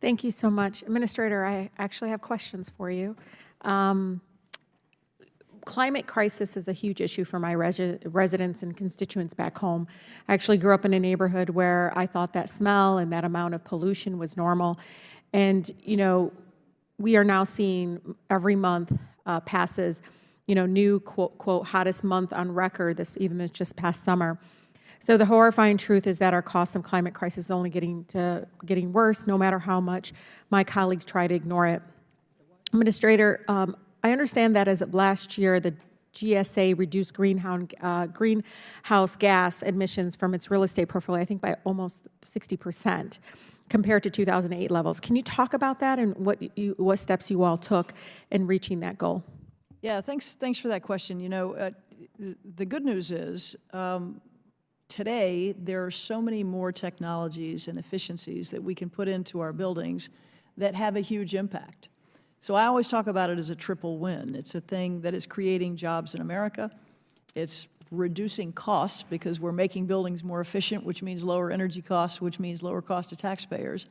Thank you so much. Administrator, I actually have questions for you. Climate crisis is a huge issue for my residents and constituents back home. I actually grew up in a neighborhood where I thought that smell and that amount of pollution was normal. And, you know, we are now seeing every month passes, you know, new quote, hottest month on record, even this just past summer. So the horrifying truth is that our cost of climate crisis is only getting worse, no matter how much my colleagues try to ignore it. Administrator, I understand that as of last year, the GSA reduced greenhouse gas emissions from its real estate portfolio, I think by almost 60% compared to 2008 levels. Can you talk about that and what steps you all took in reaching that goal? Yeah, thanks for that question. You know, the good news is today there are so many more technologies and efficiencies that we can put into our buildings that have a huge impact. So I always talk about it as a triple win. It's a thing that is creating jobs in America. It's reducing costs because we're making buildings more efficient, which means lower energy costs, which means lower cost to taxpayers,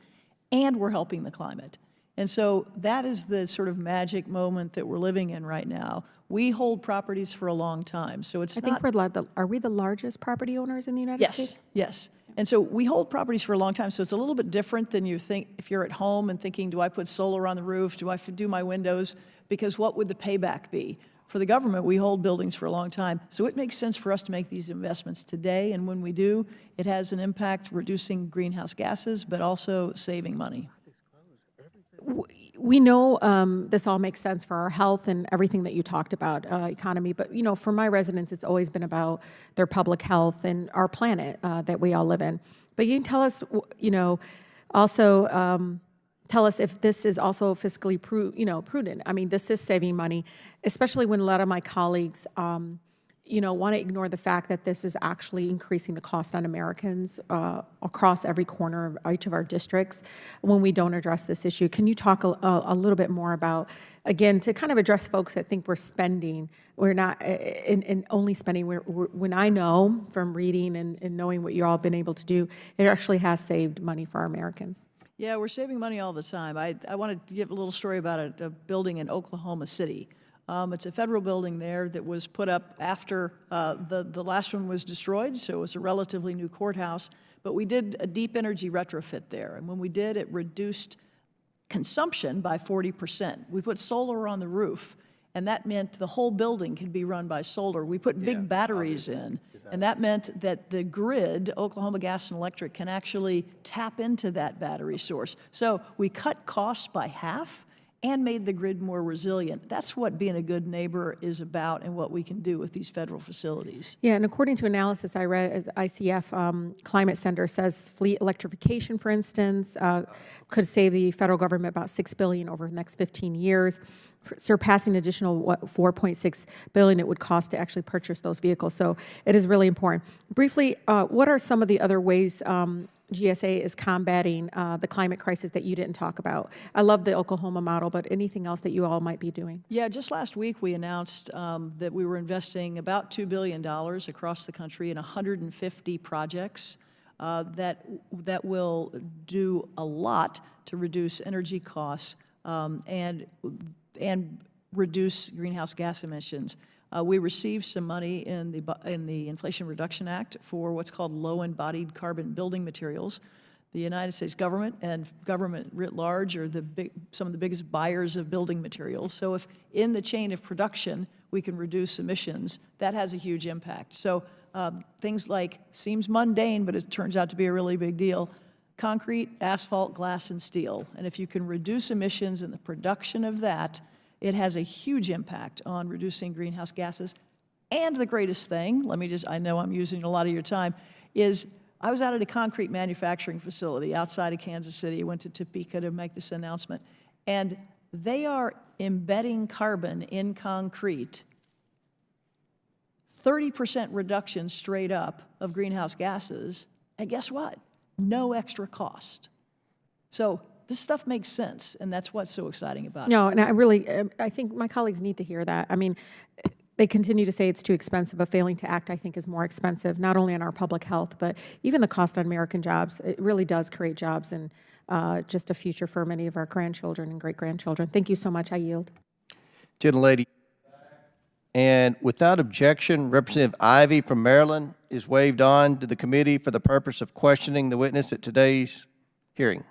and we're helping the climate. And so that is the sort of magic moment that we're living in right now. We hold properties for a long time, so it's I think are we the largest property owners in the United States? Yes. And so we hold properties for a long time, so it's a little bit different than you think if you're at home and thinking, do I put solar on the roof? Do I do my windows? Because what would the payback be? For the government, we hold buildings for a long time, so it makes sense for us to make these investments today, and when we do, it has an impact reducing greenhouse gases, but also saving money. We know this all makes sense for our health and everything that you talked about, economy, but you know, for my residents, it's always been about their public health and our planet that we all live in. But you can tell us, you know, also tell us if this is also fiscally prudent. I mean, this is saving money, especially when a lot of my colleagues, you know, want to ignore the fact that this is actually increasing the cost on Americans across every corner of each of our districts when we don't address this issue. Can you talk a little bit more about, again, to kind of address folks that think we're spending, we're not, and only spending, when I know from reading and knowing what you all have been able to do, it actually has saved money for our Americans. Yeah, we're saving money all the time. I want to give a little story about a building in Oklahoma City. It's a federal building there that was put up after the last one was destroyed, so it was a relatively new courthouse. But we did a deep energy retrofit there, and when we did, it reduced consumption by 40%. We put solar on the roof, and that meant the whole building could be run by solar. We put big batteries in, and that meant that the grid, Oklahoma Gas and Electric, can actually tap into that battery source. So we cut costs by half and made the grid more resilient. That's what being a good neighbor is about and what we can do with these federal facilities. Yeah, and according to analysis I read, as ICF Climate Center says, fleet electrification, for instance, could save the federal government about $6 billion over the next 15 years, surpassing additional $4.6 billion it would cost to actually purchase those vehicles. So it is really important. Briefly, what are some of the other ways GSA is combating the climate crisis that you didn't talk about? I love the Oklahoma model, but anything else that you all might be doing? Yeah, just last week we announced that we were investing about $2 billion across the country in 150 projects that will do a lot to reduce energy costs and reduce greenhouse gas emissions. We received some money in the Inflation Reduction Act for what's called low-embodied carbon building materials. The United States government and government writ large are some of the biggest buyers of building materials. So if in the chain of production we can reduce emissions, that has a huge impact. So things like, seems mundane, but it turns out to be a really big deal, concrete, asphalt, glass, and steel. And if you can reduce emissions in the production of that, it has a huge impact on reducing greenhouse gases. And the greatest thing, I know I'm using a lot of your time, is I was out at a concrete manufacturing facility outside of Kansas City. I went to Topeka to make this announcement. And they are embedding carbon in concrete, 30% reduction straight up of greenhouse gases. And guess what? No extra cost. So this stuff makes sense, and that's what's so exciting about it. No, and I think my colleagues need to hear that. I mean, they continue to say it's too expensive, but failing to act, I think, is more expensive, not only on our public health, but even the cost on American jobs. It really does create jobs, and just a future for many of our grandchildren and great-grandchildren. Thank you so much. I yield. Gentlelady. And without objection, Representative Ivy from Maryland is waived on to the committee for the purpose of questioning the witness at today's hearing.